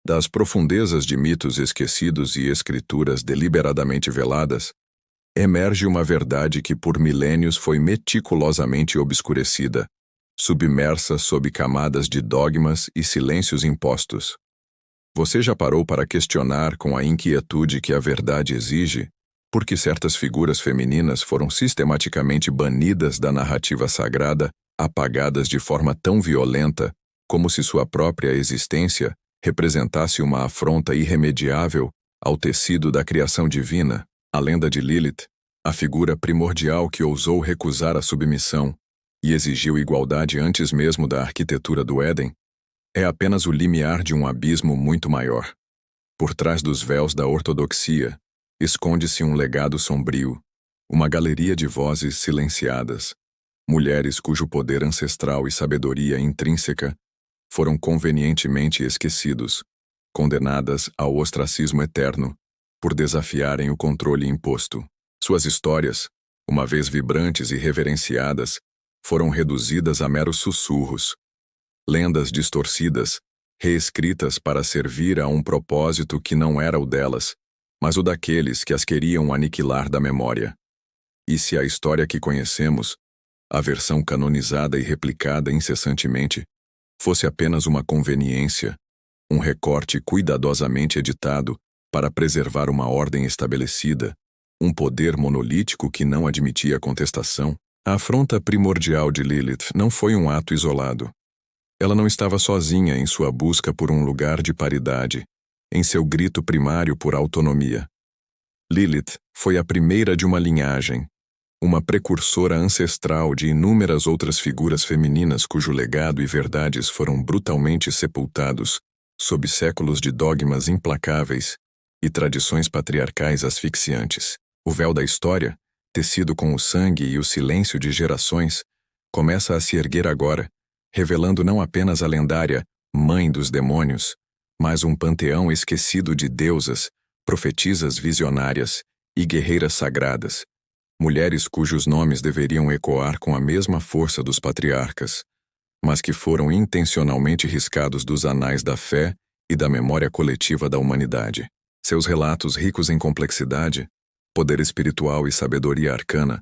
Das profundezas de mitos esquecidos e escrituras deliberadamente veladas, emerge uma verdade que por milênios foi meticulosamente obscurecida, submersa sob camadas de dogmas e silêncios impostos. Você já parou para questionar com a inquietude que a verdade exige por que certas figuras femininas foram sistematicamente banidas da narrativa sagrada, apagadas de forma tão violenta, como se sua própria existência representasse uma afronta irremediável ao tecido da criação divina? A lenda de Lilith, a figura primordial que ousou recusar a submissão e exigiu igualdade antes mesmo da arquitetura do Éden, é apenas o limiar de um abismo muito maior. Por trás dos véus da ortodoxia, esconde-se um legado sombrio, uma galeria de vozes silenciadas, mulheres cujo poder ancestral e sabedoria intrínseca foram convenientemente esquecidos, condenadas ao ostracismo eterno, por desafiarem o controle imposto. Suas histórias, uma vez vibrantes e reverenciadas, foram reduzidas a meros sussurros, lendas distorcidas, reescritas para servir a um propósito que não era o delas, mas o daqueles que as queriam aniquilar da memória. E se a história que conhecemos, a versão canonizada e replicada incessantemente, fosse apenas uma conveniência, um recorte cuidadosamente editado para preservar uma ordem estabelecida, um poder monolítico que não admitia contestação, a afronta primordial de Lilith não foi um ato isolado. Ela não estava sozinha em sua busca por um lugar de paridade, em seu grito primário por autonomia. Lilith foi a primeira de uma linhagem, uma precursora ancestral de inúmeras outras figuras femininas cujo legado e verdades foram brutalmente sepultados sob séculos de dogmas implacáveis e tradições patriarcais asfixiantes. O véu da história, tecido com o sangue e o silêncio de gerações, começa a se erguer agora, revelando não apenas a lendária Mãe dos Demônios, mas um panteão esquecido de deusas, profetisas visionárias e guerreiras sagradas, mulheres cujos nomes deveriam ecoar com a mesma força dos patriarcas, mas que foram intencionalmente riscados dos anais da fé e da memória coletiva da humanidade. Seus relatos ricos em complexidade, poder espiritual e sabedoria arcana,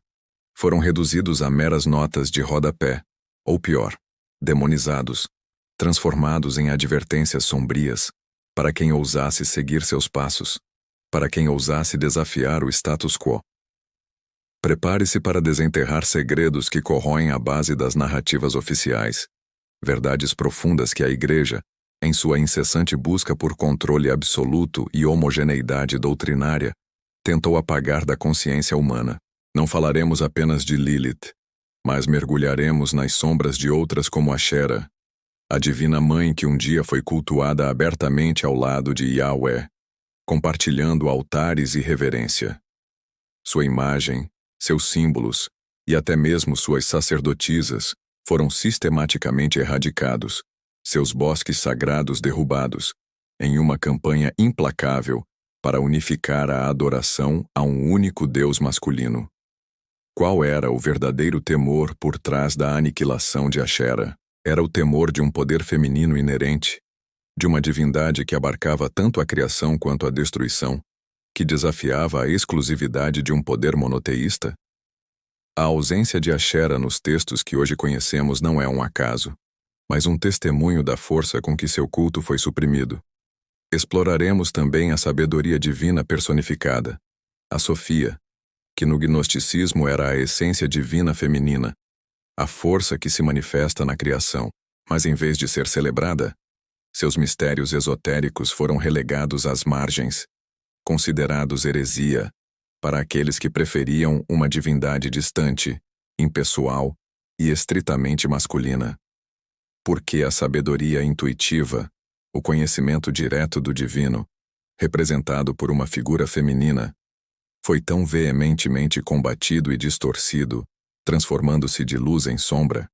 foram reduzidos a meras notas de rodapé, ou pior, demonizados, transformados em advertências sombrias, para quem ousasse seguir seus passos, para quem ousasse desafiar o status quo. Prepare-se para desenterrar segredos que corroem a base das narrativas oficiais, verdades profundas que a Igreja, em sua incessante busca por controle absoluto e homogeneidade doutrinária, tentou apagar da consciência humana. Não falaremos apenas de Lilith, mas mergulharemos nas sombras de outras como Ashera, a divina mãe que um dia foi cultuada abertamente ao lado de Yahweh, compartilhando altares e reverência. Sua imagem, seus símbolos e até mesmo suas sacerdotisas foram sistematicamente erradicados, seus bosques sagrados derrubados, em uma campanha implacável para unificar a adoração a um único Deus masculino. Qual era o verdadeiro temor por trás da aniquilação de Ashera? Era o temor de um poder feminino inerente, de uma divindade que abarcava tanto a criação quanto a destruição, que desafiava a exclusividade de um poder monoteísta? A ausência de Ashera nos textos que hoje conhecemos não é um acaso, mas um testemunho da força com que seu culto foi suprimido. Exploraremos também a sabedoria divina personificada, a Sofia, que no gnosticismo era a essência divina feminina, a força que se manifesta na criação, mas em vez de ser celebrada, seus mistérios esotéricos foram relegados às margens, considerados heresia para aqueles que preferiam uma divindade distante, impessoal e estritamente masculina. Porque a sabedoria intuitiva, o conhecimento direto do divino, representado por uma figura feminina, foi tão veementemente combatido e distorcido, transformando-se de luz em sombra?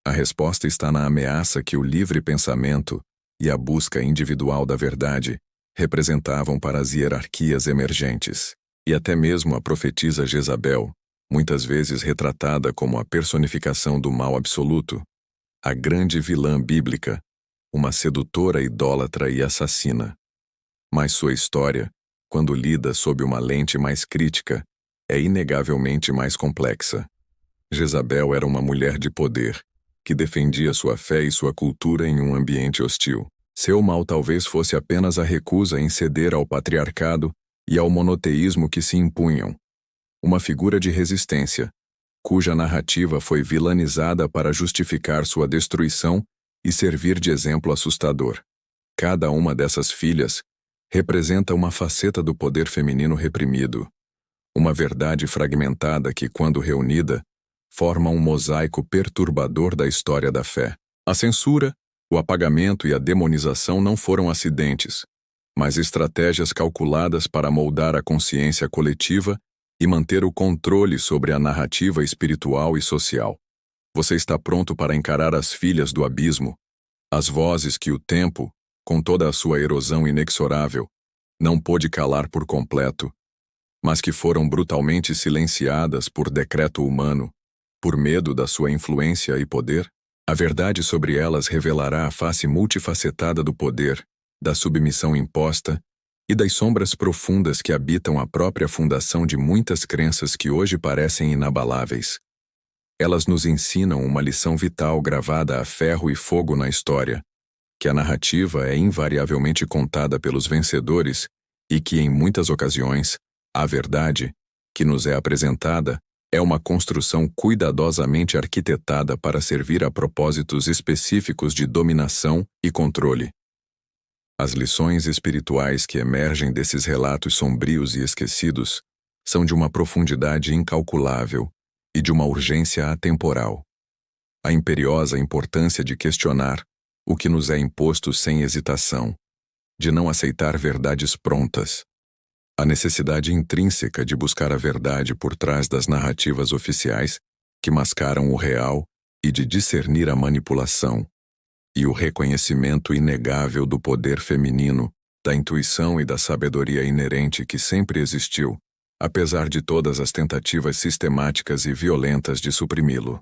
A resposta está na ameaça que o livre pensamento e a busca individual da verdade representavam para as hierarquias emergentes. E até mesmo a profetisa Jezabel, muitas vezes retratada como a personificação do mal absoluto, a grande vilã bíblica, uma sedutora idólatra e assassina. Mas sua história, quando lida sob uma lente mais crítica, é inegavelmente mais complexa. Jezabel era uma mulher de poder, que defendia sua fé e sua cultura em um ambiente hostil. Seu mal talvez fosse apenas a recusa em ceder ao patriarcado e ao monoteísmo que se impunham. Uma figura de resistência, cuja narrativa foi vilanizada para justificar sua destruição e servir de exemplo assustador. Cada uma dessas filhas representa uma faceta do poder feminino reprimido, uma verdade fragmentada que, quando reunida, forma um mosaico perturbador da história da fé. A censura, o apagamento e a demonização não foram acidentes, mas estratégias calculadas para moldar a consciência coletiva e manter o controle sobre a narrativa espiritual e social. Você está pronto para encarar as filhas do abismo, as vozes que o tempo, com toda a sua erosão inexorável, não pôde calar por completo, mas que foram brutalmente silenciadas por decreto humano, por medo da sua influência e poder? A verdade sobre elas revelará a face multifacetada do poder, da submissão imposta e das sombras profundas que habitam a própria fundação de muitas crenças que hoje parecem inabaláveis. Elas nos ensinam uma lição vital gravada a ferro e fogo na história, que a narrativa é invariavelmente contada pelos vencedores e que, em muitas ocasiões, a verdade, que nos é apresentada, é uma construção cuidadosamente arquitetada para servir a propósitos específicos de dominação e controle. As lições espirituais que emergem desses relatos sombrios e esquecidos são de uma profundidade incalculável e de uma urgência atemporal. A imperiosa importância de questionar o que nos é imposto sem hesitação, de não aceitar verdades prontas, a necessidade intrínseca de buscar a verdade por trás das narrativas oficiais que mascaram o real e de discernir a manipulação, e o reconhecimento inegável do poder feminino, da intuição e da sabedoria inerente que sempre existiu, apesar de todas as tentativas sistemáticas e violentas de suprimi-lo.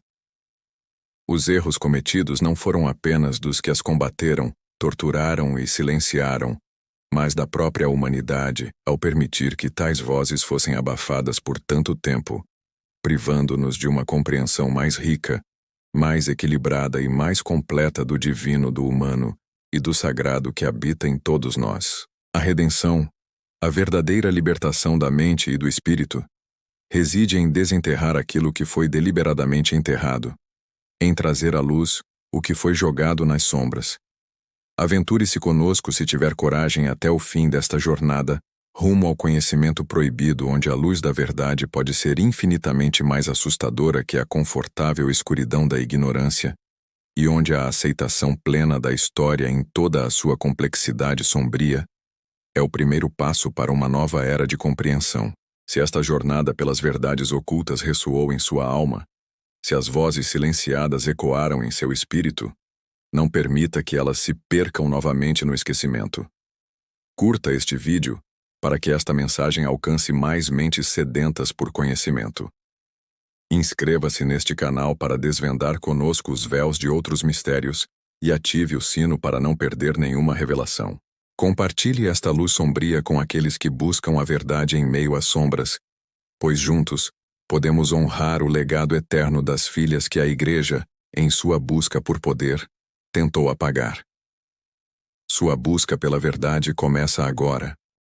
Os erros cometidos não foram apenas dos que as combateram, torturaram e silenciaram, mas da própria humanidade, ao permitir que tais vozes fossem abafadas por tanto tempo, privando-nos de uma compreensão mais rica, mais equilibrada e mais completa do divino do humano e do sagrado que habita em todos nós. A redenção, a verdadeira libertação da mente e do espírito, reside em desenterrar aquilo que foi deliberadamente enterrado, em trazer à luz o que foi jogado nas sombras. Aventure-se conosco se tiver coragem até o fim desta jornada, rumo ao conhecimento proibido, onde a luz da verdade pode ser infinitamente mais assustadora que a confortável escuridão da ignorância, e onde a aceitação plena da história em toda a sua complexidade sombria é o primeiro passo para uma nova era de compreensão. Se esta jornada pelas verdades ocultas ressoou em sua alma, se as vozes silenciadas ecoaram em seu espírito, não permita que elas se percam novamente no esquecimento. Curta este vídeo para que esta mensagem alcance mais mentes sedentas por conhecimento. Inscreva-se neste canal para desvendar conosco os véus de outros mistérios e ative o sino para não perder nenhuma revelação. Compartilhe esta luz sombria com aqueles que buscam a verdade em meio às sombras, pois juntos podemos honrar o legado eterno das filhas que a Igreja, em sua busca por poder, tentou apagar. Sua busca pela verdade começa agora.